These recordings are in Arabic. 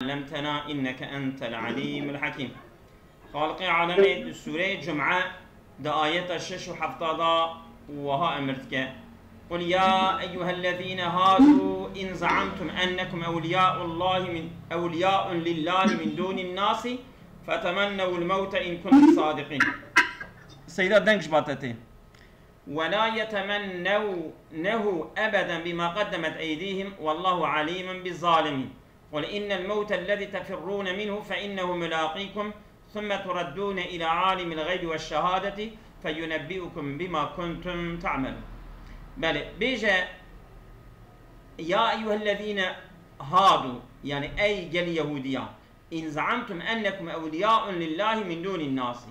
علمتنا إنك أنت العليم الحكيم. خالق عالمي سورة جمعة دا آية 6 و 7 وها أمرتك قل يا أيها الذين هادوا إن زعمتم أنكم أولياء لله من دون الناس فتمنوا الموت إن كنتم صادقين. سيدة دنكش باتتي ولا يتمنونه أبدا بما قدمت أيديهم والله عليم بالظالمين. قل إن الموت الذي تفرون منه فإنه ملاقيكم ثم تردون إلى عالم الغيب والشهادة فينبئكم بما كنتم تعملون. بل بيجا يا أيها الذين هادوا يعني أي جل يهوديا إن زعمتم أنكم أولياء لله من دون الناس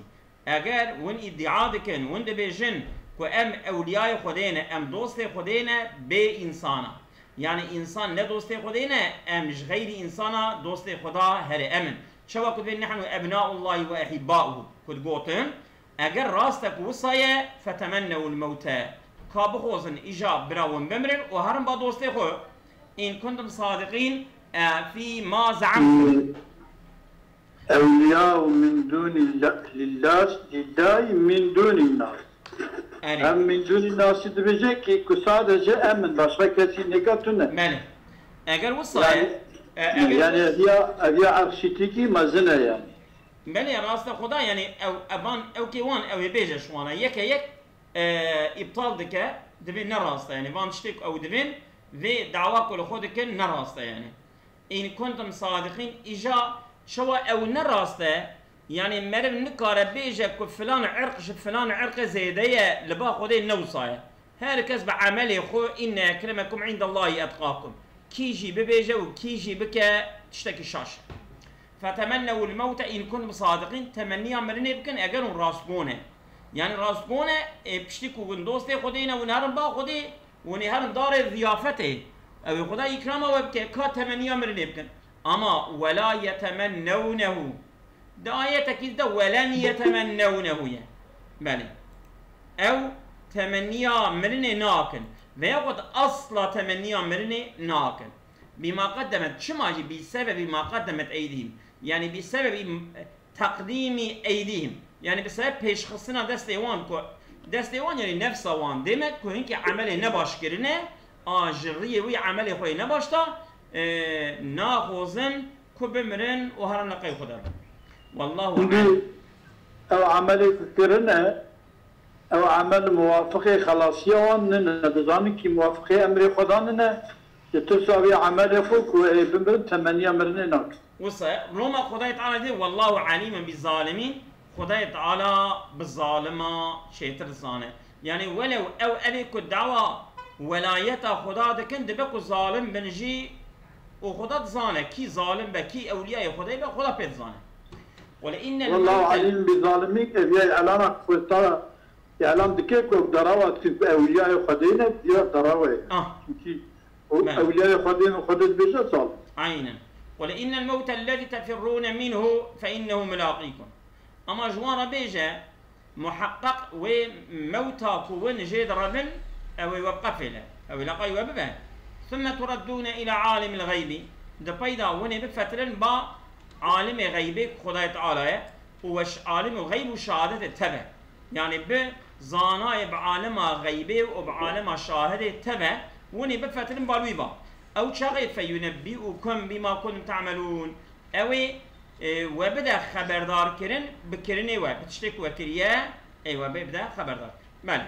أجر وين ادعاءكن وين بيجن كأم أولياء خدينا أم دوست خدينا بإنسانا يعني إنسان لا دوست خدينا أم مش غير إنسانا دوست خدا هر أمن شو كده نحن أبناء الله وأحباؤه كد قوتن أجر راستك وصايا فتمنوا الموت كابخوزن إجاب براون بمرن وهرم بدوست خو إن كنتم صادقين في ما زعمتم أولياء من دون الله لله من دون الناس. هم من دون الناس دبجة كي كسادة أمن باشا كسي نكاتونه. ماله. أجر وصايا. يعني هي عرشتيكي مزنة يعني. بله راست خدا يعني أو أبان أو كيوان أو يبيجش وانا يك إبطال دكا دبين نراسته يعني فان شتك أو دبين في دعوة كل خودك نراسته يعني. إن كنتم صادقين إجا شوا أو نراسته يعني مرب نكار بيجا كفلان عرق فلان عرق زيدية لبا خدي نوصايا. هذا كسب عملي خو إن أكرمكم عند الله أتقاكم. كيجي ببيجا وكيجي بك تشتكي الشاشة. فتمنوا الموت إن كنتم صادقين تمنيا مرني بكن أجروا راسقونه. يعني راسقونه بشتكوا وندوستي خدينا ونهرم با خدي ونهرم دار ضيافته أو خدا إكرامه وبك كتمنيا مرني بكن. أما ولا يتمنونه داية تكيد ولن يتمنونه يعني بله أو تمنيا مرني ناكن ويقول أصل تمنيا مرني ناكن بما قدمت شماجي بسبب ما قدمت أيديهم يعني بسبب تقديم أيديهم يعني بسبب پیش خصنا دستيوان يعني نفس وان دمت كو هنكي عمل نباش كرنه آجرية وي عمل خوي نباشتا ناخوزن كو بمرن وهرن لقي خدا والله عالم أو عمل كرنه أو عمل موافقة خلاصيون نبزاني كي موافقة أمر خداننا تساوي عمل فوق وبمرن 8 مرنينات وصا روما خداي تعالى دي والله عليم بالظالمين خداي تعالى بالظالمة شيتر الزانة يعني ولو أو أبيك الدعوة ولايته خدا دكن دبكو ظالم بنجي وخدا زانة كي ظالم بكي أولياء خداي بخدا بيت زانة ولإن والله عليم بالظالمين كذي إعلانك فلترى إعلان دكيك ودراوة في أولياء خدينا ديار دراوة أولياء خدينا وخدت بيجا صال عينا ولإن الموت الذي تفرون منه فإنه ملاقيكم أما جوار بيجا محقق وموتا كون جيد ربن أو يوقفله أو لقي وببه ثم تردون إلى عالم الغيب دبيدا وني بفترن با عالم غيبك خداي تعالى وش عالم الغيب وشهادة تبع يعني بزاناي بعالم غيبه وبعالم شاهدة تبع وني بفترن بالويبا أو شغيت فينبئكم بما كنتم تعملون أو وبدأ خبردار كرن بكرني وبتشتك وكريا أيوة ببدأ خبردار مال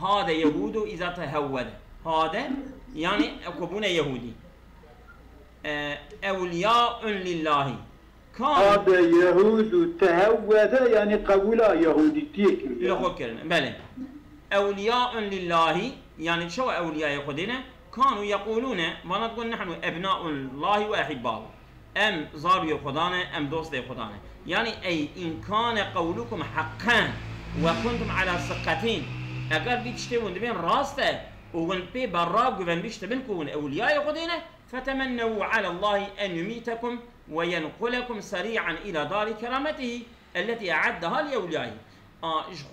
هذا يهود إذا تهود هذا يعني أكبون يهودي أولياء لله هذا يهود تهود يعني قولا يهودي تيك لغو كرن بله أولياء لله يعني شو أولياء يخدنا كانوا يقولون ما نقول نحن أبناء الله وأحباؤه أم زاروا خدانا أم دوست خدانا يعني أي إن كان قولكم حقا وكنتم على ثقتين أجر بيتشتون دبين راسته وون بي براق وون بيشتبنكم أولياء خدنا فتمنوا على الله أن يميتكم وينقلكم سريعا إلى دار كرامته التي أعدها لأوليائه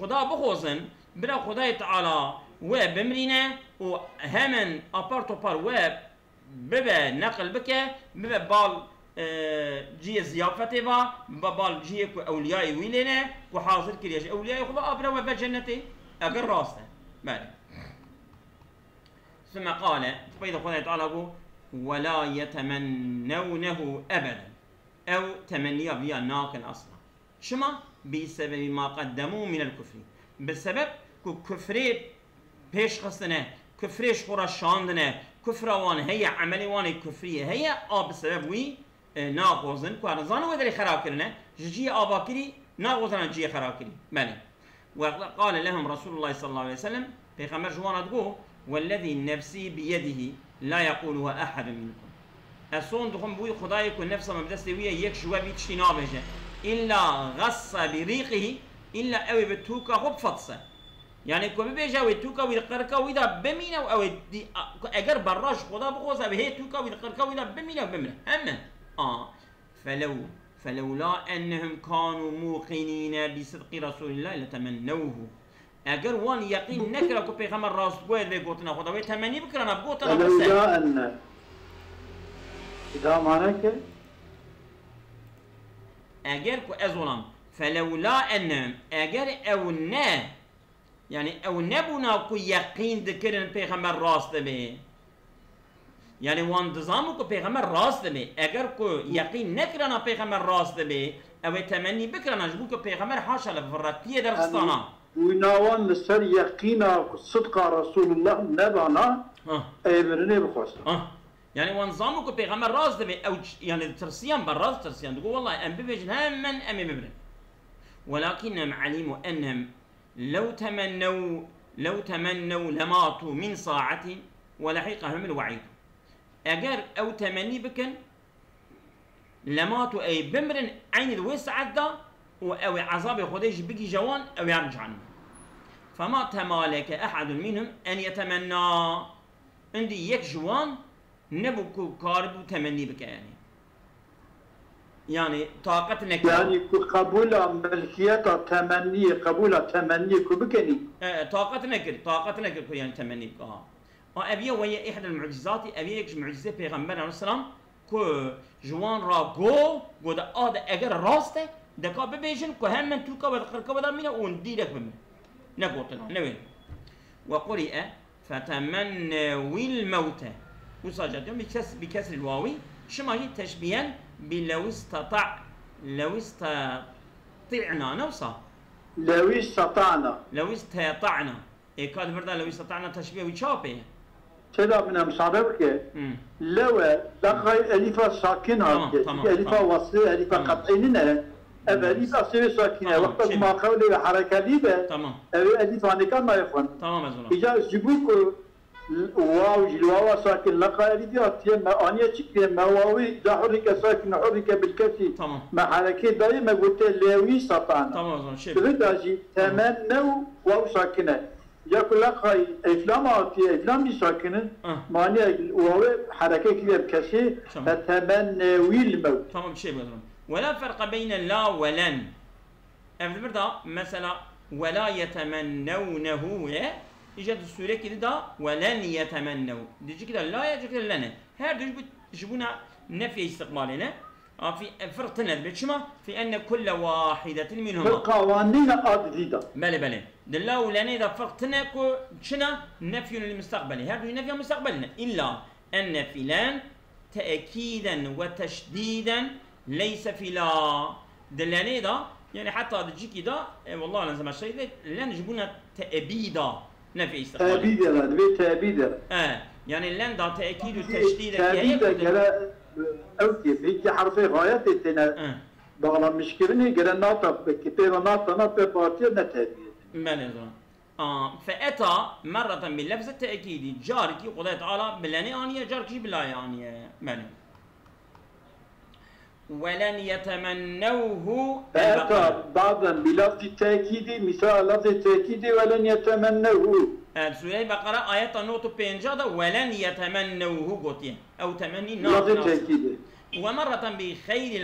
خدا بخوزن بلا خداي تعالى وبمرنا وهمن أبارتو بار وب ببه نقل بك ببه بال جي زيافته با ببال جي كو اولياء ويلنا كو حاضر كريش اولياء خدا ابرا وبجنته اگر راسته بله ثم قال فإذا قال تعالى ولا يتمنونه ابدا او تمني بيا ناقل اصلا شما بسبب ما قدموا من الكفر بسبب كفر پیش خستنه كفرش خورا شاندنه كفر وان هي عملي وان كفريه هي بسبب وي ناقوزن كوارزان ودري خراكرنا جي اباكري ناقوزن جي خراكري بله وقال لهم رسول الله صلى الله عليه وسلم پیغمبر جوانا دگو والذي نفسي بيده لا يقولها احد منكم اسون دخم بوي خداي كو نفسه ما بدست ويا يك شويه بيتشتي نابجه الا غص بريقه الا اوي بتوكا خب فطسه يعني كو بيجا ويتوكا ويقركا ويدا بمينا او دي اگر براش خدا بخوزه به توكا ويقركا ويدا بمينا وبمنا اما فلولا انهم كانوا موقنين بصدق رسول الله لتمنوه اگر وان يقين نكره كو پیغمبر راست گوید به گوتنا خدا وي تمني بكرنا بگوتنا بس فلولا ان اذا معناه اگر كو ازولم فلولا انهم اگر او نه يعني او نبونا كو يقين ذكرن پیغمبر راست به يعني وان دزامو كو پیغمبر راست به اگر كو يقين نكرنا پیغمبر راست به او تمني بكرنا جبو كو پیغمبر حاشا لفراتيه درستانا وناوان لسر يقينا صدق رسول الله نبانا اي برني بخوص يعني وان زامو كو پیغمبر راست به او يعني ترسيان براست ترسيان تقول والله ام ببجن هم من ام ببرن ولكنهم علموا انهم لو تمنوا لماتوا من ساعة ولحقهم الوعيد اگر او تمني بكن لماتوا اي بمرن عين الوسعة دا او عذاب خديش بيجي جوان او يرجع عنه فما تمالك احد منهم ان يتمنى عندي يك جوان نبكو كارب تمني بك يعني طاقة نكر يعني قبول ملكية تمني قبول تمني كبكني طاقة نكر يعني تمني بك أبيه وهي إحدى المعجزات أبيه معجزة پیغمبر عليه السلام كو جوان را جو دا اگر راسته دكا ببيجن كو هم من توكا ودقركا ودا مينا ونديرك بمنا نقوتنا نوين وقرئ فتمنوا الموت وصاجت بكسر الواوي شما هي تشبيها بلو استطعنا نوصا لو استطعنا إيه كاد بردا لو استطعنا تشبيه وشابه كذا من مصادرك لو لقى ألف ساكنة ألف وصل ألف قطعيننا ألف أصير ساكنة وقت ما قولي حركة ليبة تمام ألف عن كان ما يفهم تمام أزولا إذا جبوك واو جلوا ساكن لقى ألف أتيه ما أني شكله ما واوي إذا حركة ساكنة حركة بالكسي تمام ما حركة دائما قلت لو استطعنا تمام أزولا شيء تبدأ تمنوا واو ساكنة يقول لك إفلام أتي إفلام ساكنة معنى واو حركة كبيرة بكسي فتمنوا الموت تمام شيء أزولا ولا فرق بين لا ولن أفضل بردا مثلا ولا يتمنونه إجت السورة كده ولن يتمنوا دي كده لا يجي كده لنا هذا يجيبونا نفي استقبالنا في فرقنا بتشما في أن كل واحدة منهما القوانين أجديدة بله دلا ولنا إذا فرقنا كو شنا نفي للمستقبل هذا نفي مستقبلنا إلا أن فلان تأكيدا وتشديدا ليس في لا دلاني ده يعني حتى تجي كده والله لازم الشيء لا نجيبونا تأبيدا نفي استقبال تأبيدا يعني لان ده تأكيد وتشديد تأبيدا اوكي بيجي حرفي غايات التنا بغلا مشكلني قرا ناطق كتير ناطق بارتي نتأبيد مالذا فأتى مرة باللفظ التأكيدي جاركي قضاء تعالى بلاني آنية جاركي بالله آنية مالي ولن يتمنوه أتى بعضا بلفظ التأكيد مثال لفظ التأكيد ولن يتمنوه سورة البقرة آيات نقطة بينجادة ولن يتمنوه قوتيه أو تمني لفظ التأكيد ومرة بغير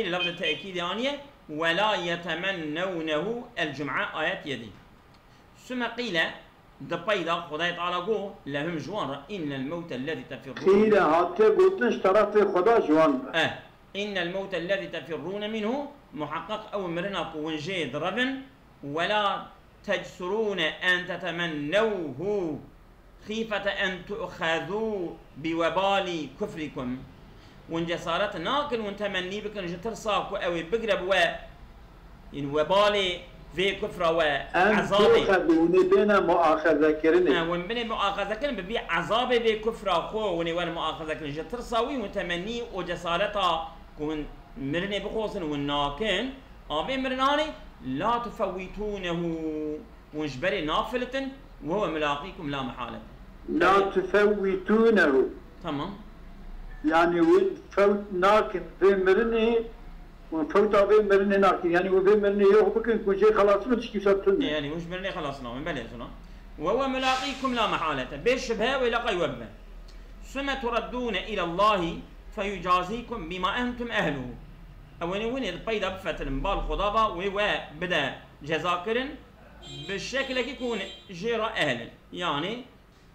لفظ التأكيد آنية ولا يتمنونه الجمعة آيات يدي ثم قيل دبيدا خدای تعالی گو لهم جوان را إن الموت الذي تفرون خير هاتي قلتنش طرف خدا جوان إن الموت الذي تفرون منه محقق أو مرنا قونجي ضربن ولا تجسرون أن تتمنوه خيفة أن تؤخذوا بوبال كفركم وانجسارت ناكل وانتمني بكن جترساكو أو بقرب إن وبال في كفرة وعذابي أن بين مؤاخذة كرني ومن بين مؤاخذة كرن ببيع عذابي بكفرة خو ونوال مؤاخذة كرن جترساوي وانتمني وجسارتها كون مرني بخوصن والناكن أبي مرناني لا تفوتونه ونجبري نافلة وهو ملاقيكم لا محالة لا تفوتونه تمام يعني فوت ناكن في مرني ونفوت أبي مرني ناكن يعني وفي مرني يوم بكن كل شيء خلاص متشكي سبتنا يعني مش مرني خلاص نعم بليزنا وهو ملاقيكم لا محالة بشبه ولا يوبه ثم تردون إلى الله فيجازيكم بما أنتم أهله أولي وين البيضة بفتر مبال خضابة وبدأ جزاكرن بالشكل يكون جيرة أهل يعني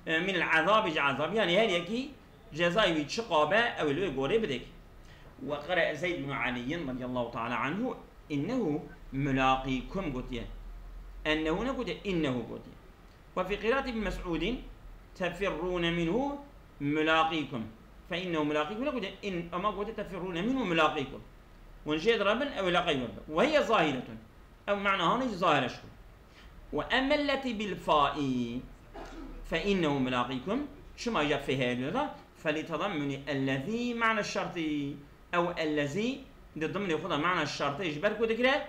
من العذاب يجي عذاب يعني هل يكي جزاء يتشقابه أو اللي يقول بدك وقرأ زيد بن علي رضي الله تعالى عنه إنه ملاقيكم قلت أنه نقول إنه قلت وفي قراءة ابن مسعود تفرون منه ملاقيكم فإنه ملاقيكم نقول إن أما قلت تفرون منه ملاقيكم ونجد ربا أو لاقي ربا وهي ظاهرة أو معنى هون ظاهرة شو وأما التي بالفاء فإنه ملاقيكم شو ما جاء في هذا فلتضمن الذي معنى الشرط أو الذي ضمن ياخذها معنى الشرط يجبر كو ذكره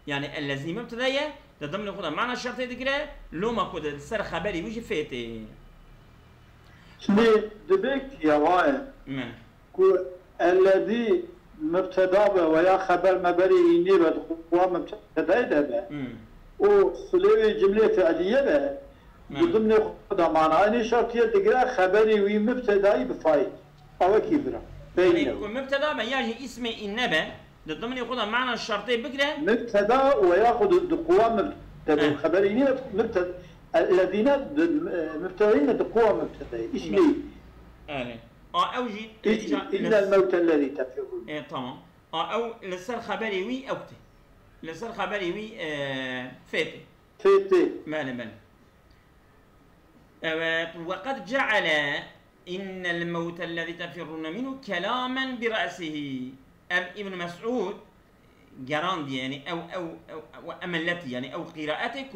يعني الذي مبتدأ ضمن ياخذها معنى الشرط ذكره لو ما كود سر خبري ويجي فيتي شنو دبك يا واي كو الذي مبتدا ويا خبر مبري نيبه هو مبتدا ده وصلي جمله فعليه به ضمن خدا معنى يعني شرطيه دغرا خبري وي مبتداي بفاي او كبره يعني مبتدا ما يجي اسم النبا ضمن خدا معنى الشرطيه بكره مبتدا وياخذ القوه مبتدا خبري مبتدا الذين مبتدئين القوه مبتدا اسمي اوجي إلا الموت الذي تفرون ايه تمام او لسر خبري وي اوكتي لسر خبري وي فيتي مالا وقد جعل إن الموت الذي تفرون منه كلاما برأسه ابن مسعود جراند يعني أو أملتي يعني أو قراءتك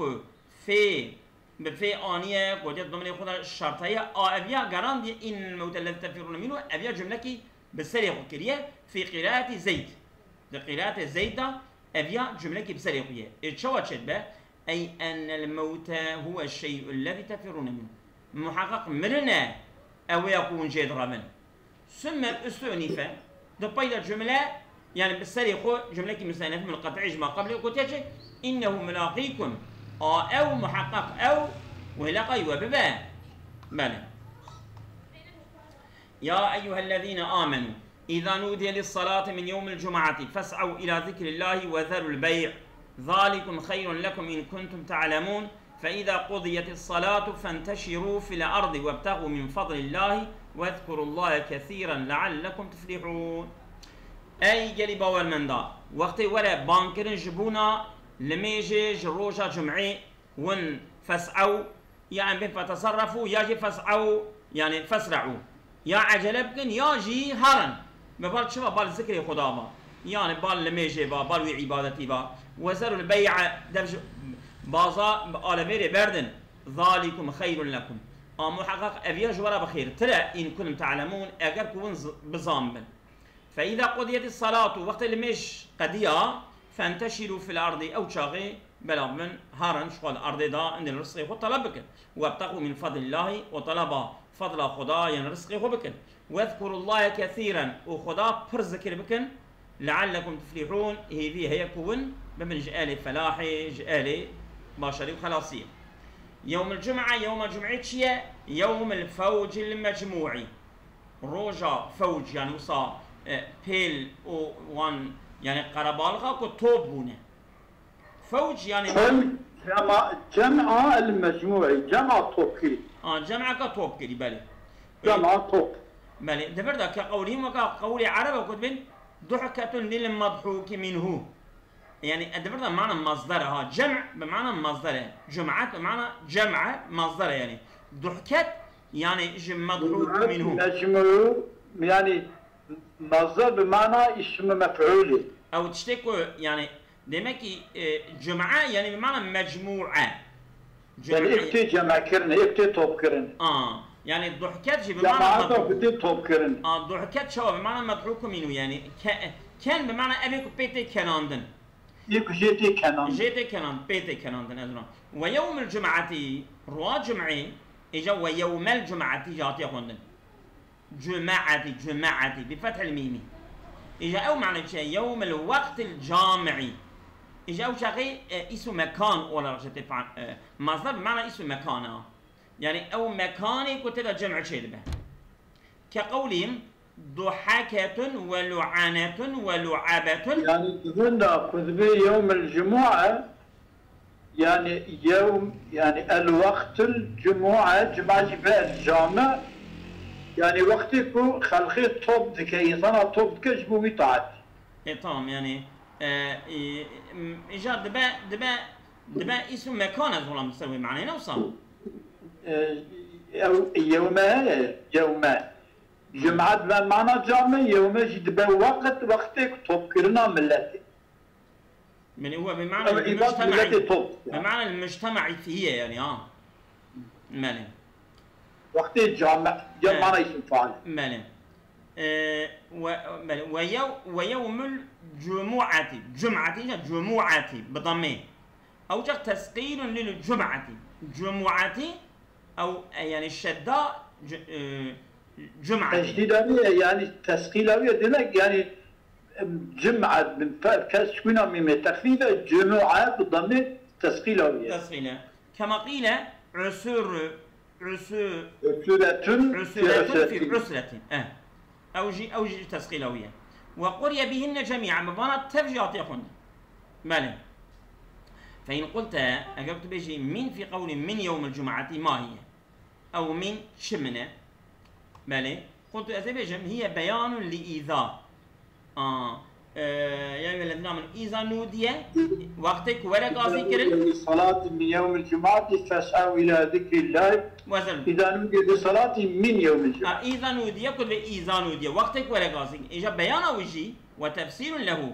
في آنية وجد ضمن خدا الشرطية أبيا جراند إن الموت الذي تفرون منه أبيا جملة بسريع كريه في قراءة زيد قراءة زيد أبيا جملة بسريع كريه شو به أي أن الموت هو الشيء الذي تفرون منه محقق مرنا أو يكون جيد رمن ثم استؤنف دبيل الجملة يعني بالسريع جملة مستأنفة من القطعي ما قبل قلت إنه ملاقيكم أو محقق أو ولاقي وببا بلى يا أيها الذين آمنوا إذا نودي للصلاة من يوم الجمعة فاسعوا إلى ذكر الله وذروا البيع ذلكم خير لكم إن كنتم تعلمون فإذا قضيت الصلاة فانتشروا في الأرض وابتغوا من فضل الله واذكروا الله كثيرا لعلكم تفلحون أي جلي باور من دا وقت ولا بانكرن جبونا لميجي جروجا جمعي ون فسعوا يعني بين فتصرفوا ياجي فسعوا يعني فسرعوا يا عجلبكن ياجي هرن ببال شبا بال ذكر خدا يعني بال لميجي بال عبادتي با وزروا البيع درج بازا آلمير بردن ذلكم خير لكم محقق أبيا جوارا بخير ترى إن كنتم تعلمون أجر كون بزامبن فإذا قضيت الصلاة وقت المش قضية فانتشروا في الأرض أو شاغي بلا من هارن شغل الأرض دا إن الرزق طلبك وابتغوا من فضل الله وطلب فضل خدا ين رزق بكن واذكروا الله كثيرا وخدا برزكر بكن لعلكم تفلحون هي كون بمن جآل فلاحي جآل باشري وخلاصية يوم الجمعة يوم الجمعة شيء يوم الفوج المجموعي روجا فوج يعني وصا بيل وان يعني قربالغا كتوب بونه فوج يعني جمع المجموعي جمع توكيل جمع كتوكلي بالي جمع توك بالي دبردا كقولهم وكقول عرب وكتبين ضحكة للمضحوك منه يعني دبردا معنى مصدرها جمع بمعنى مصدرها جمعات بمعنى جمع مصدرها يعني ضحكة يعني مضحوك منه مجموع يعني مصدر بمعنى اسم مفعول او تشتكو يعني demek ki cuma yani bimana mecmu'a يعني اكتي جمع كرن اكتي توب كرن يعني الضحكات شي بمعنى جماعته اكتي توب كرن الضحكات شو بمعنى مضحوك منه يعني كان بمعنى ابيك بيتي كناندن يك جيتي كناندن جيتي كناند بيتي كناندن ازرا ويوم الجمعة روا جمعي اجا ويوم الجمعة جاتي خوندن جماعتي بفتح الميم اجا او معنى شيء يوم الوقت الجامعي اجا او شيء اسم مكان ولا رجعت مصدر بمعنى اسم مكان يعني او مكاني كنت جمع شيء به كقولهم ضحكة ولعنة ولعبة يعني تظن كذبي يوم الجمعة يعني يوم يعني الوقت الجمعة جمعة الجامع يعني وقتك خلقي توب ذكي إنسان توب ذكي جبوي طاعت. تمام يعني إيجاد دبا اسم مكان أزولا مستوي معناه نوصل. يوم جمعة بمعنى جامع يوم دبا وقتك توب كرنا ملتي. من هو بمعنى المجتمع بمعنى المجتمع فيه يعني مالي. وقت جامع اسم فاعل مالي ويوم الجمعة جمعة بضمه أو جاء تسقيل للجمعة جمعة أو يعني الشداء جمعة تشديدية يعني تسقيلية دينك يعني جمعة من كسكونة من تخفيفة جمعة بضمه تسقيلية كما قيل عسر عسلة في عسلة أوجي تسقيلوية وقري بهن جميعا مبانا تفجيات يخون ماله فإن قلت أجبت بيجي من في قول من يوم الجمعة ما هي أو من شمنة ماله قلت أتبجم هي بيان لإيذاء يا أيها الذين آمنوا إذا نودي وقتك ولا قاصي كرن صلاة من يوم الجمعة فاسعوا إلى ذكر الله إذا نودي لصلاة من يوم الجمعة إذا نودي كل إذا نودي وقتك ولا قاصي إجا بيان وجي وتفسير له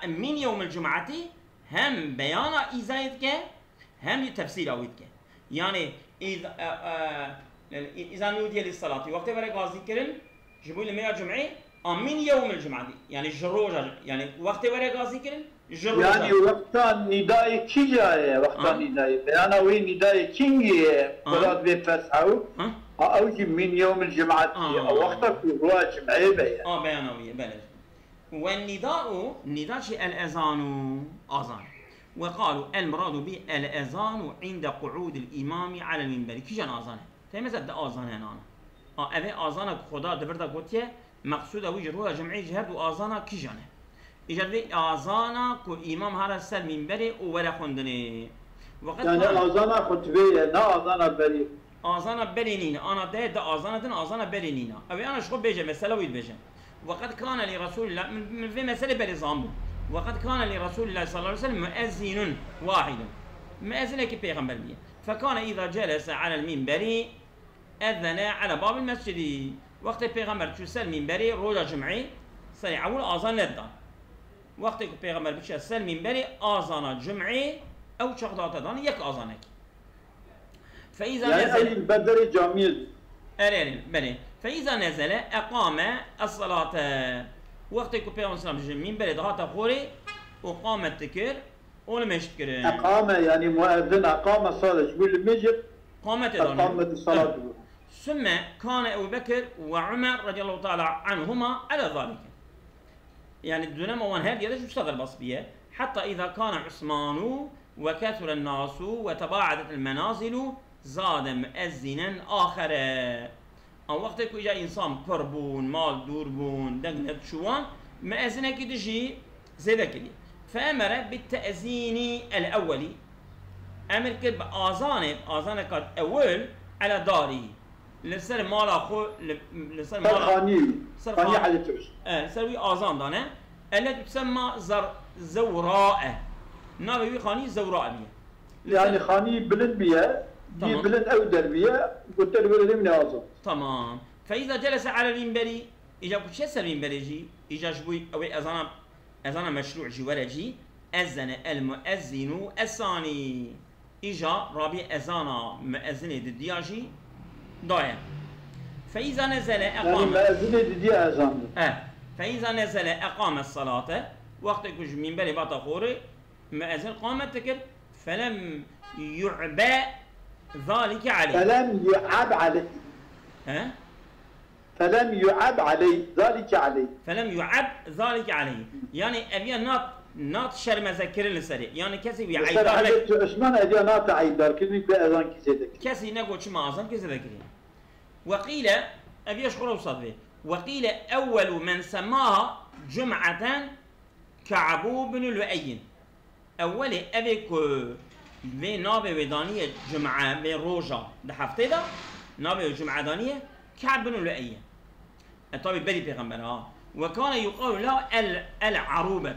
من يوم الجمعة هم بيان إذا هم تفسير أويتك يعني إذا نودي للصلاة وقتك ولا قاصي كرن جبوا لي 100 جمعة من يوم الجمعة دي يعني الجروجة يعني وقت ورا قاصي كرن الجروجة يعني وقت النداء كي جاي وقت النداء أنا وين نداء كينجي صلاة بفتحوا أو من يوم الجمعة وقتك هو جمعة بيان بيانوية بلى والنداء نداء شيء الأذان أذان وقالوا المراد به الأذان عند قعود الإمام على المنبر كي جان أذان تمزد أذان أنا أبي أذانك خدا دبردا قوتيه مقصود اوی روح جمعی جهد و آزانا کی جانه ایجاد آزانا کو امام هر سر منبری او ولا خوندنه وقت يعني آزانا خطبه نه آزانا بری آزانا برینین انا ده آزانا دن آزانا برینینا اوی انا شخو بیجه مسئله وید بیجه وقد كان لرسول الله من في مسألة برزامبو وقد كان لرسول الله صلى الله عليه وسلم مؤذن واحد مؤذن كي بيغمبر بيه فكان إذا جلس على المنبر أذن على باب المسجد وقت پیغمبر چو سر منبری روزا جمعی سری اول آذان ندان وقتی که پیغمبر بشه سر منبری آذان جمعی او چقدر دان یک آذانک فاذا نزل يعني بدر جامع بله فاذا نزل اقام الصلاه وقتی که پیغمبر اسلام بشه منبری دهات خوری و قامت تکر اول مشکر اقام يعني مؤذن اقام الصلاه يقول مجد قامت الصلاه ثم كان أبو بكر وعمر رضي الله تعالى عنهما على ذلك يعني دون ما هذه ليش اشتغل بس بيه حتى إذا كان عثمان وكثر الناس وتباعدت المنازل زاد مؤذنا آخر أو وقت كو جاء إنسان قربون مال دوربون دقنت شوان مؤذنة كده شيء زي ذا كده فأمر بالتأذين الأولي امر كد بآذان كات اول على داري لسر مال اخو لسر مال خاني على توش لسر آذان دانه التي تسمى زوراء نابي خاني زوراء بيه يعني خاني بلند بيه دي بلند او دربيه قلت له من آذان تمام. فاذا جلس على المنبر اجا كشس المنبر جي اجا شبوي او اذان مشروع جي ولا جي اذن المؤذن الثاني اجا رابي اذان مؤذن الدياجي ضايع. فاذا نزل اقام يعني مؤذن الديا اذان فاذا نزل اقام الصلاه وقت كش منبر باتا خوري مؤذن قامت تكر فلم يعبى ذلك عليه فلم يعب عليه فلم يعب عليه ذلك عليه فلم يعب ذلك عليه يعني ابي نات شرم ذكر لسري يعني كسي بيعيد عليك عثمان ابي نات عيدار كني باذان كسيدك كسي نقول شما اذان كسي ذكري. وقيل ابي اشكر وصدفه وقيل اول من سماها جمعه كعب بن لؤي اول ابي كو في نابي ودانيه جمعه بين روجا دحفته ده نابي جمعه دانيه كعب بن لؤي الطبي بدي بيغمبرها وكان يقال له العروبه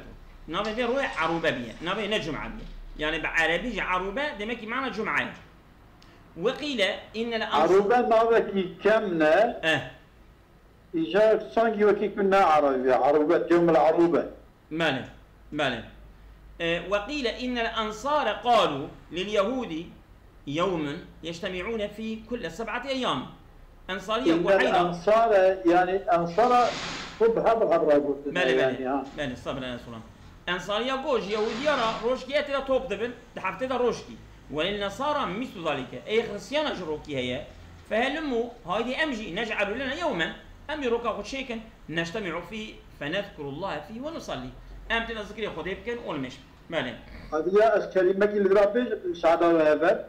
نابي دي روح عروبه بيه نابي نجمعه بيه يعني بعربي عروبه دمك معنى جمعه. وقيل ان عروبه نابي كمنا إجا سانجي وكي كنا عربي عروبه يوم العروبه ماله وقيل ان الانصار قالوا لليهود يوما يجتمعون في كل 7 ايام انصاريه وحيده انصار يعني انصار صبح بهالرابط ماله صبر يا رسول الله انصاريه جوج يهوديه روشكيه ترى توب دبن دحفته روشكي وللنصارى مثل ذلك اي خريستيان جروكي هي فهلموا هذه امجي نجعل لنا يوما امرك وشيكا نجتمع فيه فنذكر الله فيه ونصلي امتى نذكر خديبكن والمش ماله هذه الكلمه اللي رابط سعاده وهبه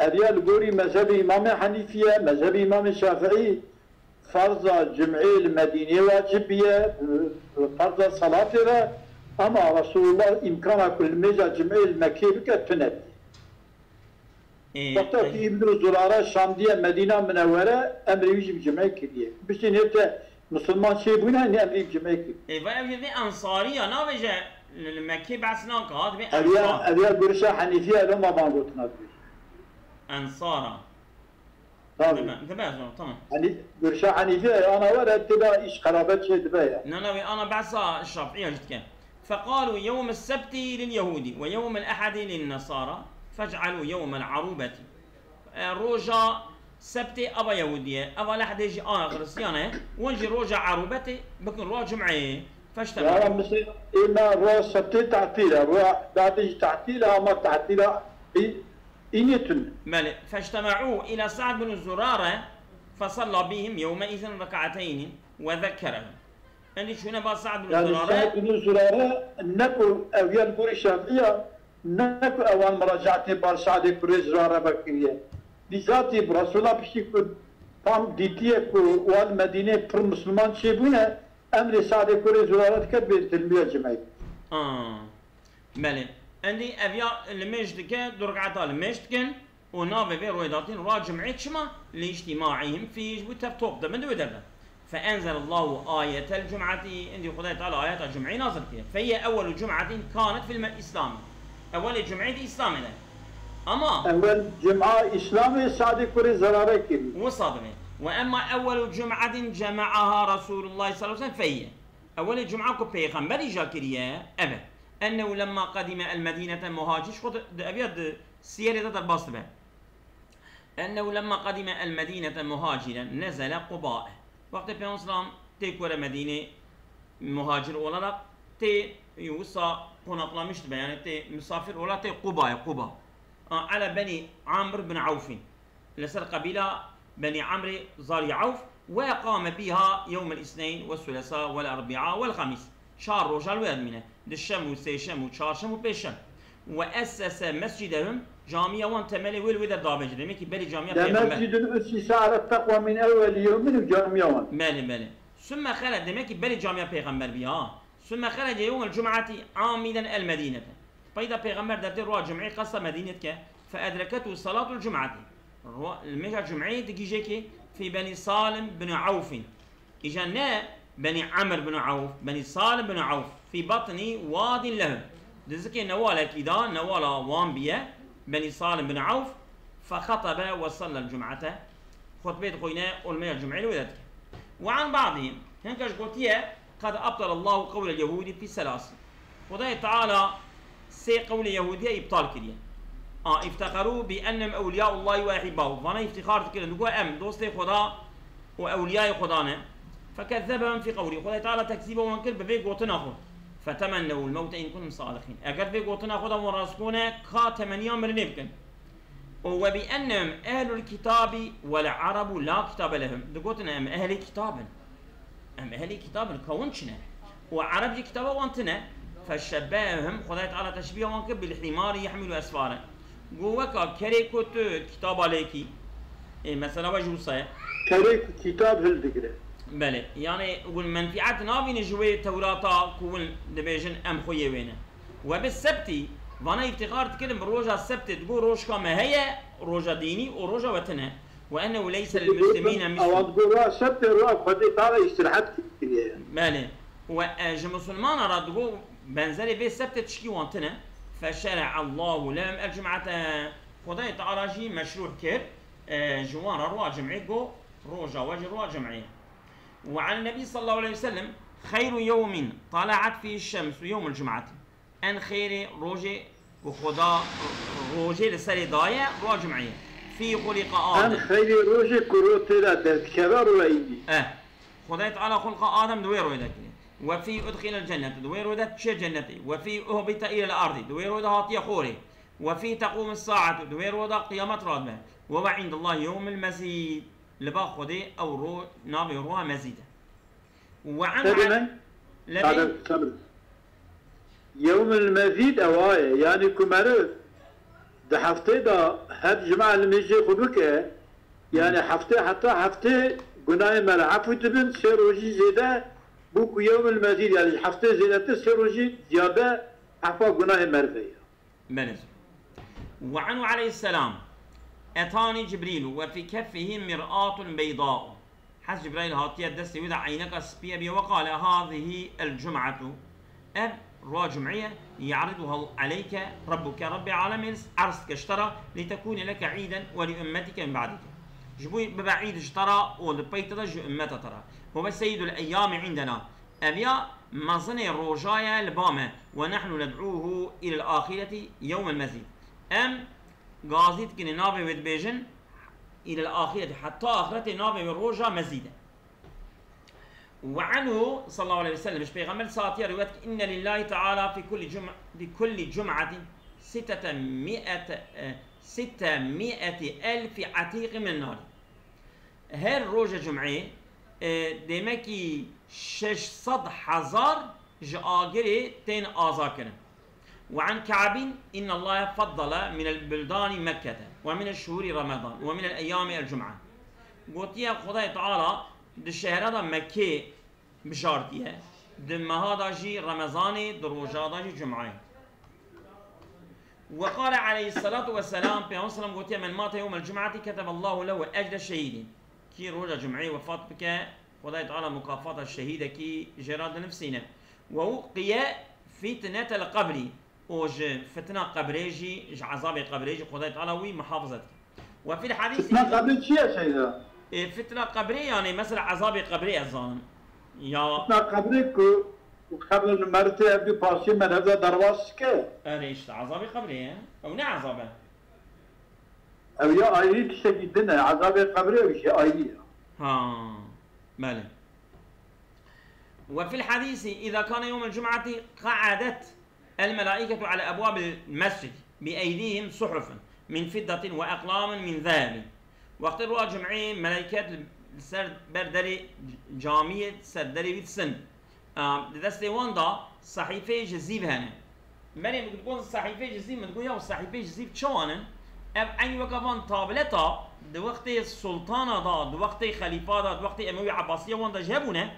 هذه الجوري مذهب امام حنيفيه مذهب امام الشافعي فرض جمعي المدينه واجبيه فرض صلاه اما رسول الله امكان كل ميزه جمعي المكي بكتنب وقت في ابن زراره شامديه مدينه منوره امر يجي بجمعي كبير باش نتا مسلمان شي بونا اني امر بجمعي كبير اي فهي انصاريه نابجه المكي بعثناك هذا ابي برشا حنيفيه لما بانغوتنا انصارا تمام يعني برشا حنيفيه انا ورا تبع ايش قرابات شي تبع انا بعثا الشافعيه جد كان فقالوا يوم السبت لليهود ويوم الاحد للنصارى فاجعلوا يوم العروبه روجا سبت ابا يهوديه ابا لحد يجي خريستيانه ونجي روجا عروبتي بكون روجا جمعه فاجتمعوا لا مثل اما روجا سبت تعطيله روجا بعد تعطيله ما تعطيله إنيتن مالك فاجتمعوا إلى سعد بن زرارة فصلى بهم يومئذ ركعتين وذكرهم. عندي شو نبى سعد بن زرارة؟ يعني سعد بن زرارة نكو أويان بوري الشافعية نكو أوان مراجعتي بار سعد بن زرارة بكرية. بذاتي برسول الله بشيكو فهم ديتيه كو والمدينة پر مسلمان شيبونه أمر سعد بن زرارة كتب تلمية جمعي. مالك. عندي أبيا المجدك درجعتا المجدكن ونافي في رويداتين راجمعيك شما لاجتماعهم في وتفتوق ده من دويدرده فأنزل الله آية الجمعة عندي خداي تعالى آيات الجمعة نازل فيها فهي أول جمعة كانت في الإسلام أول جمعة إسلامية أما أول جمعة إسلامية سعد كوري زرارة كري وصادمة وأما أول جمعة جمعها رسول الله صلى الله عليه وسلم فهي أول جمعة كبيغمبر جاكرية أبدا أنه لما قدم المدينة مهاجر خد أبيض سيرة البسط به أنه لما قدم المدينة مهاجرا نزل قباء وقت بيان سلام تيكور مدينة مهاجر ولا لا تي يوصى قناقلا مشت يعني تي مسافر ولا تي قباء على بني عمرو بن عوف لسر قبيلة بني عمرو زاري عوف وقام بها يوم الاثنين والثلاثاء والأربعاء والخميس شهر رجال ويدمنه دشم وسيشم وشارشم وبيشم وأسس مسجدهم جامعة وان تملي والودر دابج دمك بلي جامعة مسجد أسس على التقوى من أول يوم وجامعة وان مالي ثم خرج دمك بلي جامعة بيغمبر بها ثم خرج يوم الجمعة عاملا المدينة فإذا بيغمبر درت روا جمعي قصة مدينة فأدركته صلاة الجمعة المجا جمعية تجيجيكي في بني سالم بن عوف إجانا بني عمرو بن عوف بني سالم بن عوف في بطن واد لهم دزكي نوالا كيدا نوالا وانبيا بني سالم بن عوف فخطب وصلى الجمعة خطبة خوينا والمجا جمعية ولدتك وعن بعضهم هنكش قلتيه قد أبطل الله قول اليهود في ثلاث خداي تعالى سي قول اليهودية إبطال كريا افتخروا بأنهم أولياء الله وأحباؤه فأنا افتخار كده نقول دوستي خدا وأولياء خدانا فكذبهم في قوله خداي تعالى تكذيبه وانكر بفيق وطناخد فتمنوا الموت إن كنتم صادقين أقد فيق وطناخد وراسكونا كاتمنيا مرنبكن وبأنهم أهل الكتاب والعرب لا كتاب لهم دقوتنا أم أهل كتاب أم أهل كتاب كونشنا وعرب كتابه وانتنا فشبههم خداي تعالى تشبيه وانكر بالحمار يحمل أسفارا قوة كريكوت كتاب عليكي مثلا وجوسة كريك كتاب هالذكرى بله يعني يقول منفعات نابين جوي توراتا كون دبيجن أم خويه وينه وبالسبتي وانا افتخار تكلم بروجا السبت تقول روج كما هي روجا ديني وروجا وطنه وأنه ليس للمسلمين مثل أو تقول السبت الرؤى خدي تعالى استراحت كريه بله وجمسلمان رادقو بنزلي بي السبت تشكي وانتنا فشرع الله لهم الجمعة خداي تعالى جي مشروع كير جوان روا جمعيكو روجا وجه روا جمعية وعن النبي صلى الله عليه وسلم خير يوم طلعت فيه الشمس يوم الجمعة أن خير روجي وخدا روجي لسري ضايع روا جمعية في خلق آدم أن خير روجي كروت لا تذكر وإيدي خداي تعالى خلق آدم دوير ويدك وفي أدخل الجنة دوير ودت شي جنتي وفي أهبط إلى الأرض دوير ودا هاتي خوري وفي تقوم الساعة دوير ودا قيامة رادمة وعند الله يوم المزيد لبا خدي أو رو نابي روها مزيدة وعن يوم المزيد أواية يعني كمارف ده حفتي ده هاد جماعة اللي يجي خبك يعني حفتي حتى حفتي قناي ملعب وتبن سيروجي زيادة بوك يوم المزيد يعني حفتي زيادة سيروجي زيادة عفوا قناي مرفية بنز وعنه عليه السلام أتاني جبريل وفي كفه مرآة بيضاء حس جبريل هاتية دستي وضع عينك سبيا بي وقال هذه الجمعة روا جمعية يعرضها عليك ربك رب العالمين عرضك اشترى لتكون لك عيدا ولأمتك من بعدك جبوي ببعيد اشترى ولبيت رج أمته ترى هو سيد الأيام عندنا أبيا مظني الرجايا البامة ونحن ندعوه إلى الآخرة يوم المزيد قاضيت كني نابي ودبيجن إلى الآخرة حتى آخرة نابي والرجا مزيدا وعنه صلى الله عليه وسلم مش بيغمر ساتيا رواية إن لله تعالى في كل جمعة 600 ألف عتيق من النار هر روجة جمعة دمكي 600,000 جاغري تين آزاكرن وعن كعب إن الله فضل من البلدان مكة ومن الشهور رمضان ومن الأيام الجمعة قلت يا خداي تعالى الشهر مكة بشارتيه دم هذا جي رمضان دروجا جي جمعة وقال عليه الصلاة والسلام في صلى قلت من مات يوم الجمعة كتب الله له أجر الشهيد كي روجا جمعة وفات بك خداي تعالى مكافأة الشهيدة كي جراد نفسنا ووقيا فتنة القبر وج فتنة قبريجي عذاب قبريجي خداي تعالى وي محافظتك وفي الحديث فتنة قبري شيء يا سيدة فتنة قبري يعني مثلا عذاب قبري الظالم يا فتنة قبري وقبل المرتي أبي باسي من هذا درواس كه ليش عذاب قبري أو نه عذابه أو يا آية تشجدنا عذاب قبري أو شيء آية بله وفي الحديث إذا كان يوم الجمعة قعدت الملائكة على أبواب المسجد بأيديهم صحفا من فضة وأقلام من ذهب وقت رؤى جمعي ملائكة سر بردري جامية سردري بيتسن دستي واندا صحيفة جزيب هنا مريم بتقول صحيفة جزيب بتقول يا صحيفة جزيب شوانا أي وقفان طابلتا دو وقت السلطانة دو وقت خليفة دو وقت أموي عباسية واندا جابونا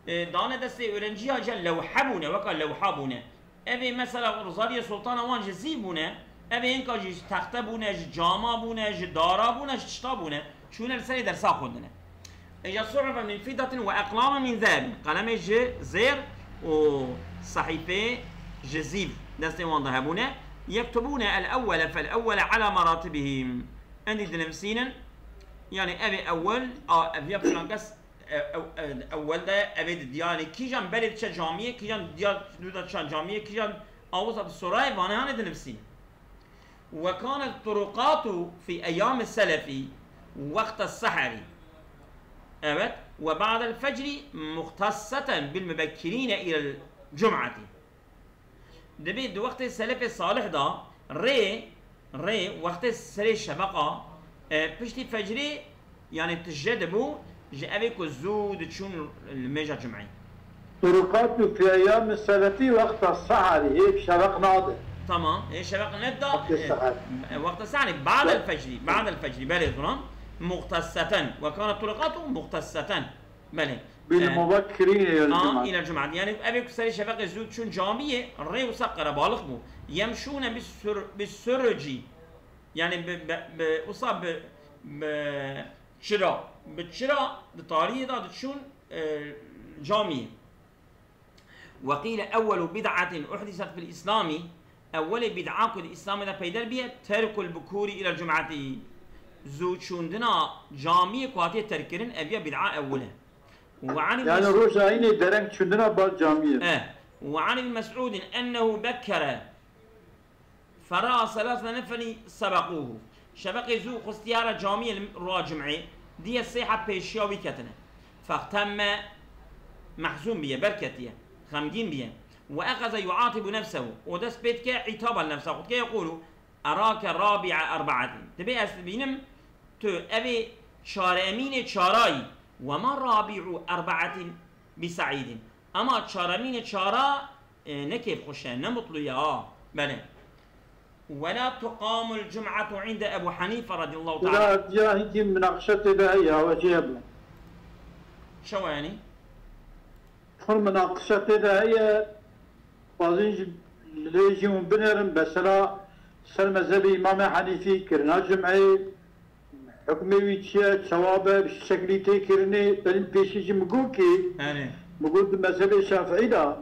دانا دستي أورنجيها جل لو حبونا وقال لو حبونا أبي مثلا رزارية سلطانة وان جزيبونا ابي انكا جي تخته بونه جي جاما بونه جي دارا بونه جي تشتا بونه شونه لسري درسا خودنا اجا صحفا من فضة واقلاما من ذهب قلم جي زير وصحيفه جزيف دستوان ذهبونه يكتبون الاول فالاول على مراتبهم عندي دنفسينا يعني ابي اول ابي فلانكس اول ده ابي دياني كيجان بلد چه جامعه كيجان ديال دودا چه جامعه كيجان اوسط السراي وانا هان دنفسين وكانت الطرقات في ايام السلف وقت السحر ابد وبعد الفجر مختصة بالمبكرين الى الجمعة دبي دو وقت السلف الصالح دا ري وقت السري شبقة بشتي فجري يعني تجدبو جابك الزود تشون الميجا جمعي طرقات في ايام السلف وقت السحر هيك شبق ناضي تمام ايه شبق ندا وقت السحر وقت السحر بعد الفجر بلي ظلام مختصة وكانت طرقاته مختصة بلي بالمبكرين الى الجمعة الى الجمعة يعني ابي كسري شبق الزود شون جامية الري وسقر بالغ بو يمشون بالسرج يعني بأصاب بشراء بطريقة دا تشون جامية وقيل أول بدعة أحدثت في الإسلام أول بدعة في الإسلام دا بيدر بيه ترك البكور إلى الجمعة زود شوندنا جامية قواتي تركرن أبيا بدعة أولها وعن يعني روش عيني درنك شوندنا بالجامية وعن ابن مسعود أنه بكر فرأى ثلاثة نفر سبقوه شبق زو خستيارة جامية الراجمعي دي الصيحة بيشياوي كتنه فاختم محزون بيه بركتيه خمجين بيه وأخذ يعاتب نفسه ودس بيتك عتابا لنفسه قد يقول أراك رابع أربعة تبي أسبينم تو أبي شار أمين شاراي وما رابع أربعة بسعيد أما شار أمين شارا نكيف خشان نمطلو يا بله ولا تقام الجمعة عند أبو حنيفة رضي الله تعالى لا جاهدي مناقشة هي وجيب شو يعني؟ مناقشة هي وزيج ليجي من بنرم بسلا سر مذهبي إمام حنيفي كرنا جمعي حكمي ويتشيا شوابه بشكل تكرني بل بيشي مقوكي مقول مذهب الشافعي دا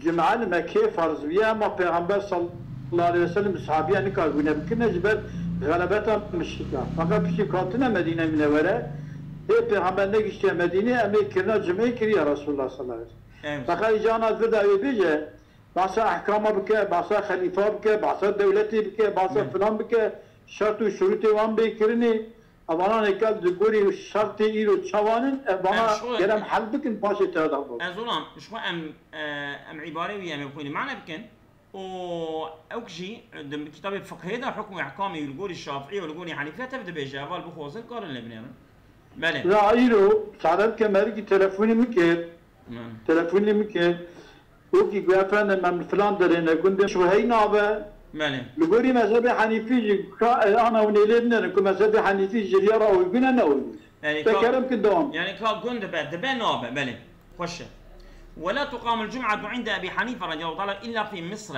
جمعة المكي فرض بيها ما پیغمبر صلى الله عليه وسلم صحابيا نكار بنا بكنا جبل غلبتا مشكا فقط بشي كاتنا مدينة منورة هي پیغمبر نگشتيا مدينة امي كرنا جمعي كري يا رسول الله صلى الله عليه وسلم فقط جانا فردا بيجي بعضا احكامه بك بعضا خليفه بك بعضا دولتي بك بعضا فلان بك شرط و شروط وان بكرني اولا نکال دکوری شرط ایرو چوانن اولا گرم حل بکن پاشه تادا بود ازولام شو ام عباره ويا ام بكوني معنى بكن و اوكشي كتاب الفقه هذا حكم احكامي يقول الشافعي ويقول حنيفه تبدا بجوال بخوزن قال اللبنان بله لا ايرو صارت كمري تليفوني مكير تليفوني مكير وكي قافنا من فلان درينا كنت شو هي نابه بله لقولي مذهب حنيفي انا ونيلنا نكون مذهب حنيفي جريرة ويقولنا نقول يعني تكلم كدوم يعني كقند دبان نابه بله خش ولا تقام الجمعة عند أبي حنيفة رضي الله تعالى إلا في مصر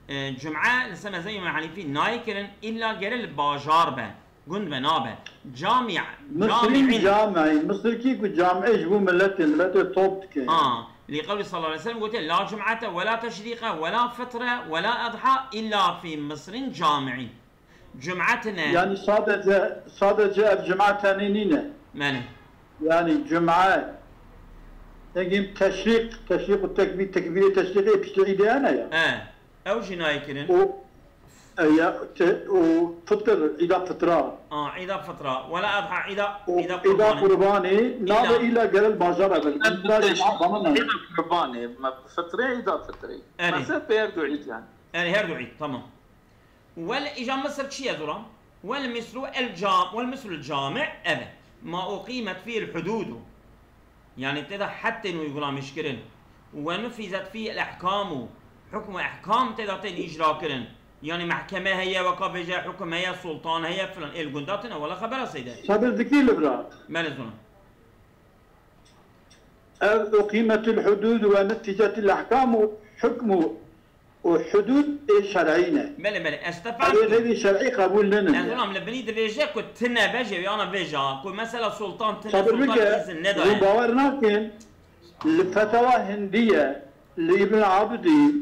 جمعة لسما زي ما حنيفي نايكرن إلا جرل باجار به قند بنابه جامع جامعي مصر كيكو جامعي جبو ملتي طوبتك لقول صلى الله عليه وسلم قلت لا جمعة ولا تشريق ولا فطرة ولا أضحى إلا في مصر جامعي جمعتنا يعني صادت الجمعة تانينينا ماله يعني جمعة يجب تشريق والتكبير تكبير التشريقية بشتغيدي أنا يا أو جناي كرن وفطر إذا فطرة إذا فطرة ولا أضحى إذا قرباني نابا إلا قرل بازار إذا قرباني فطرة إذا فطرة بس بيردو عيد يعني هردو عيد تمام والإجا مصر شيء ذرا والمصر الجامع أبا ما أقيمت فيه الحدود يعني ابتدى حتى انه يقولها مشكرن ونفذت فيه الاحكام حكم احكام تداتين اجراء كرن يعني محكمه هي وقف جاء حكم هي سلطان هي فلان الجنداتنا ولا خبر سيدي صابر ذكي الابرار مالزون اقيمت الحدود ونتجت الاحكام حكم وحدود شرعينا بله استفاد هذه شرعي قبول لنا نظام لبني دفيجا كنت تنا بجي ويانا فيجا كل مثلا سلطان تنا صبر سلطان بك إذن ندى وباورنا كان الفتوى هندية لابن عابدي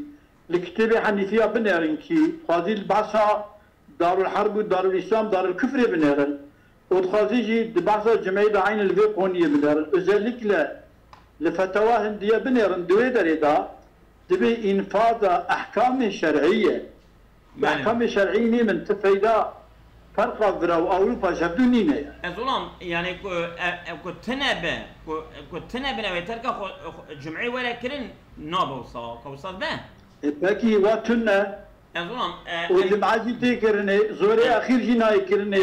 لكتابة حنيفية بنيرنكي هذه البعثة دار الحرب ودار الإسلام دار الكفر بنيرن وتخازيجي البعثة جمعية عين الفيقونية بنيرن وذلك لا لفتوى هندية بنيرن دوي دريدا دبي إنفاذ أحكام شرعية أحكام شرعية من تفيدا فرق فرا أوروبا جبدونينا أظلم يعني كنت تنبه نويترك جمعي ولا كرن نابوصا كوصل به باكي واتنا أظلم واللي معادي تكرني زوري أخير جناي كرني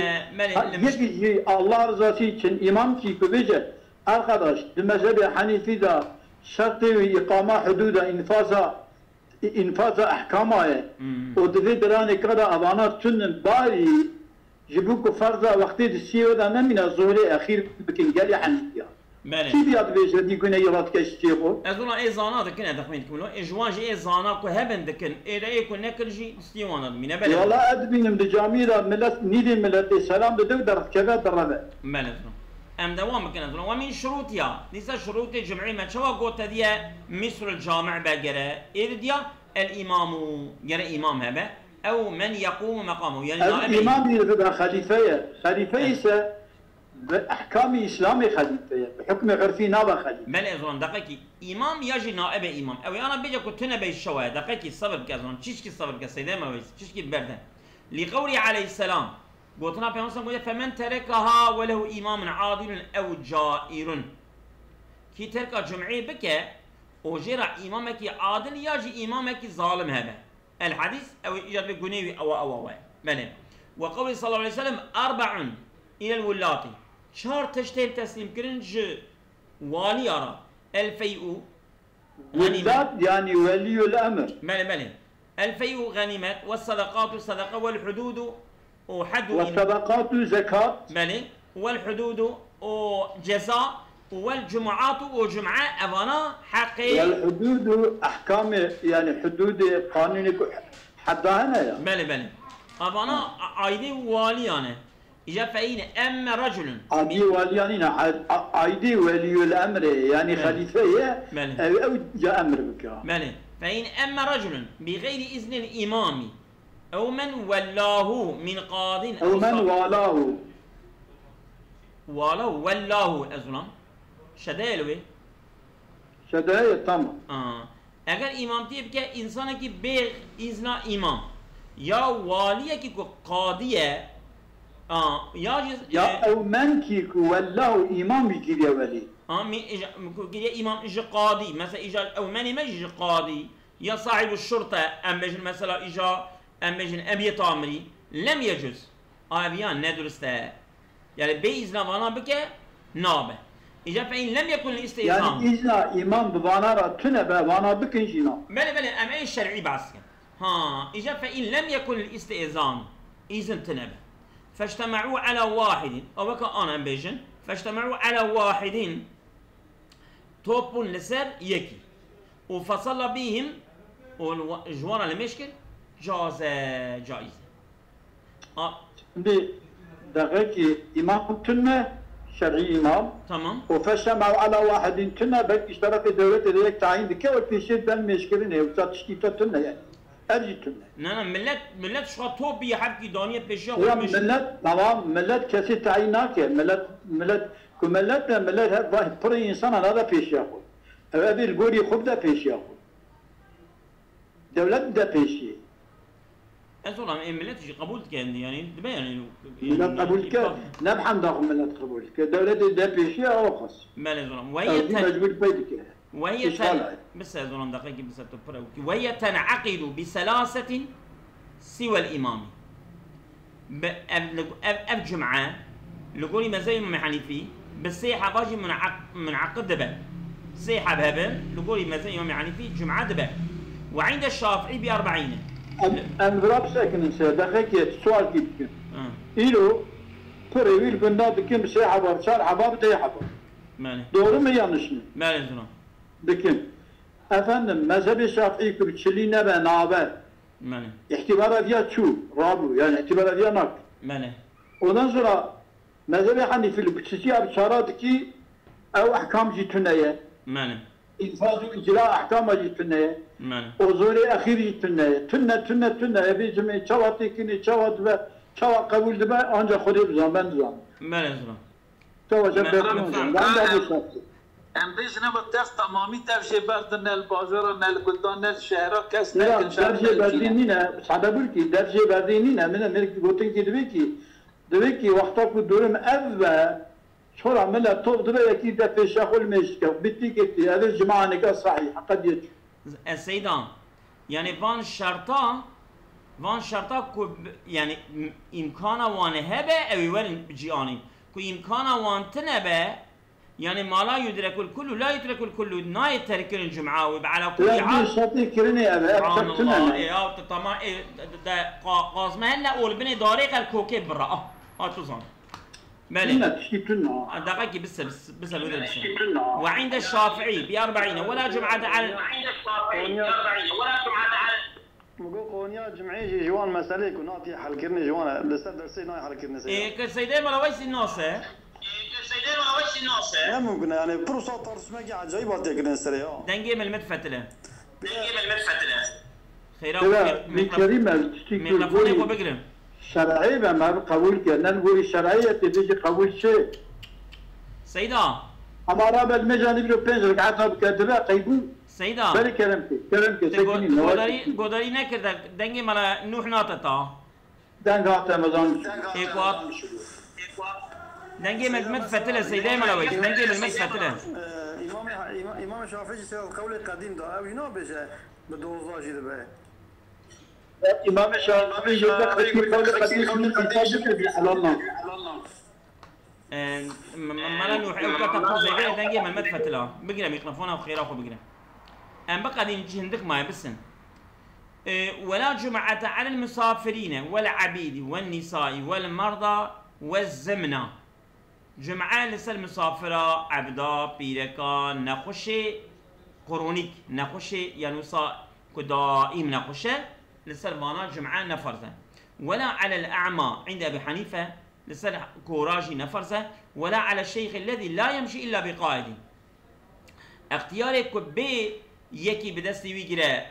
يجي الله رضاسي كن إمام كي كبيجة arkadaş المذهب الحنيفي ده شرطي إقامة حدود إنفاذ أحكامه ودفي دراني كذا أبانات تنن باري جبوك فرضا وقتي السيو ده نمينا زوري أخير بكن جالي حنيفيا كيف ياد بيجي دي كنا يرات كشتيقو أظن أي زانا دكنا دخمين كملو إجواج أي زانا كهبن دكن إيه رأي كنا كلجي استيوانا دمينا بلا والله أدبين بجاميرا ملت نيدي ملت السلام بدو درت كذا دربه ملت أم دوام كنا أظن ومن شروطها ليس شروط الجمعية ما شوا قوت ديا مصر الجامع بجرا إيه ديا الإمام جرا إمام هذا أو من يقوم مقامه يعني الإمام يبقى خليفة بأحكام إسلامي خليفة بحكم عرفي نابا خليفة بل أظن دقيقي إمام يجي نائب إمام أو أنا بيجي كنت نبي الشواهد دقيقي السبب كأظن تشكي السبب كسيدة ما بيس تشكي بردن لقوله عليه السلام قلتنا في مصر قلت فمن تركها وله إمام عادل أو جائر كي ترك جمعي بك وجرى إمامك عادل يجي إمامك ظالم هذا الحديث أو إجابة جنيوي أو بل وقول صلى الله عليه وسلم 4 إلى الولاة شهر تشتهر تسليم كرنج والي أرى الفيء غنيمة يعني ولي الأمر بل الفيء غنيمة والصدقات صدقة والحدود وحد والصدقات زكاة بل والحدود وجزاء والجمعات وجمعة أبانا حقي والحدود أحكام يعني حدود قانوني حدها هنا يعني بل أبانا عيدي واليانه إجا فإن أما رجل عيدي واليانين عيدي ولي الأمر يعني خليفة أو جاء أمر بك فإن أما رجل بغير إذن الإمام أو من ولاه من قاض أو من ولاه أظلم شدايلوي تمام اگر امامتی بکه انسانی که به اذن امام یا والیه که قاضیه یا او من کی ولاه امامی کی ولی كي امام اجى قاضي مثلا اجى او ماني ما اجى قاضي يا صاحب الشرطه ام بجن مثلا اجى ام بجن ابي طامري لم يجوز ابيان ندرسته يعني باذن وانا بك نابه اجى فان لم يكن الاستئذان يعني اذن امام بوانا را تنبه وانا بكن جينا بل ام اي الشرعي بعسكر اجى فان لم يكن الاستئذان اذن تنبه فاجتمعوا على واحد او بك انا بجن فاجتمعوا على واحد توب لسر يكي وفصل بهم والجوار المشكل جائزة دقيقة إمام تنة شرعي إمام تمام وفاجتمعوا على واحد تنة بك اشترك الدولة ذلك تعيين ذكاء والفيشير دم مشكلين وتشتيت تنة يعني أرجي تنة نعم ملت شو توب يحكي دنيا بيشيا ملت تمام ملت كسي تعييناك ملت كملت هذا بري إنسان هذا بيش يأخذ أبي الجوري خب ده بيش يأخذ دولة ده بيشي أصلاً ملت شيء قبول كان يعني دبي يعني ملت قبول كان نبحث داخل ملت قبول كان دولة ده بيشي أو خاص مال زلمة وهي بس زلمة دقيقة بس تبرأ وهي تنعقد بثلاثة سوى الإمام بجمعة لقولي ما زي ما حنيفي بالسيحة باجي منعقد دبا سيحة بهبل لقولي ما زي ما حنيفي جمعة دبا وعند الشافعي ب40 أنا براب ساكن دقيقة سؤال كيف إلو بريويل كنا بكم سيحة بارشار حباب ده حباب ماله دورو ما يانشني ماله زنا بكم افندم مذهب الشافعي كبتشلي نبا نابه منه احتمال فيها شو رابو يعني احتمال فيها ناك منه ondan sonra mezhebi Hanifi bıçıcıya bıçarat ki ev ahkam jitüneye منه infazı icra ahkam jitüneye منه o zori ahir jitüneye tünne bizim çavat ikini çavat ve çavat kabul de ancak Xudo bize ben de zaman منه زلمه çavat ben de bu şartı ام بيجنا بالتاف تمامي تاف جي بردن البازار نال قدان نال شهرا كاس Ya لكن derce verdiğine sadabül ki derce verdiğine mene merki gotin ki demek ki vakta ku durum evve sonra mele top dve ki de peşahul meşke bitti gitti ev cemaane ka sahih hakiyet السيدان يعني وان شرطا كو يعني امكانا وان هبه او يولن بجياني كو امكانا وان تنبه يعني ما لا يدرك الكل لا يدرك الكل نا يترك الجمعة وعلى كل لا شرطي كرني ابي سبحان الله يا تمام قاسمه هلا اول بني داريق الكوكب برا تظن مالي دقيقة بس الودن وعند الشافعي ب40 ولا جمعة على مقول قونيا جمعي جوان مسألة كناتي حل كرني جوان لسه درسي ناي حل كرني سي كسيدي ما لويس الناصة لا ممكن يعني بروسا ترسمة عجيبة تكرني سري دنجي من المدفتلة خيرا من كريمة ميكروفوني وبقرم شرعي ما قبول كنا نقول الشرعية تيجي قبول شيء سيدا أما رابع المجانب لو بينج ركعتها بكذبة قيبو سيدا بلي كرمتي سكيني قدري نكرد دنجي مالا نوح ناطتا دنگ هاتا مزان إيقوات دنجي من فتلة سيدا مالا ويش دنجي من فتلة إمام الشافعي سيد القول القديم ده أو هنا بيجي بدوزا جيد بقى إمام الشافعي يقول لك قول قديم من كتاب على الله مالا نوح أو كتاب سيدا دنجي من فتلة بقرا ميكروفونه وخيرا أخو بقرا أم بقى دي نجي هندك ما بسن ولا جمعة على المسافرين والعبيد والنساء والمرضى والزمنة جمعة لسه المسافرة عبدا بيركا نخشي قرونيك نخشي ينوصا كدائم نخشي لسه البانا جمعة نفرزة ولا على الأعمى عند أبي حنيفة لسه كوراجي نفرزة ولا على الشيخ الذي لا يمشي إلا بقائد اختيارك بي يكي بدستي ويجرا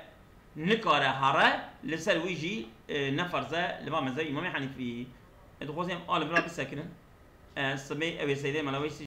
نكاره هره لسر ويجي نفرزه لما مزاي امام حنيفي ادخوزم قال برا بسكن سمي ابي سيدي ملوي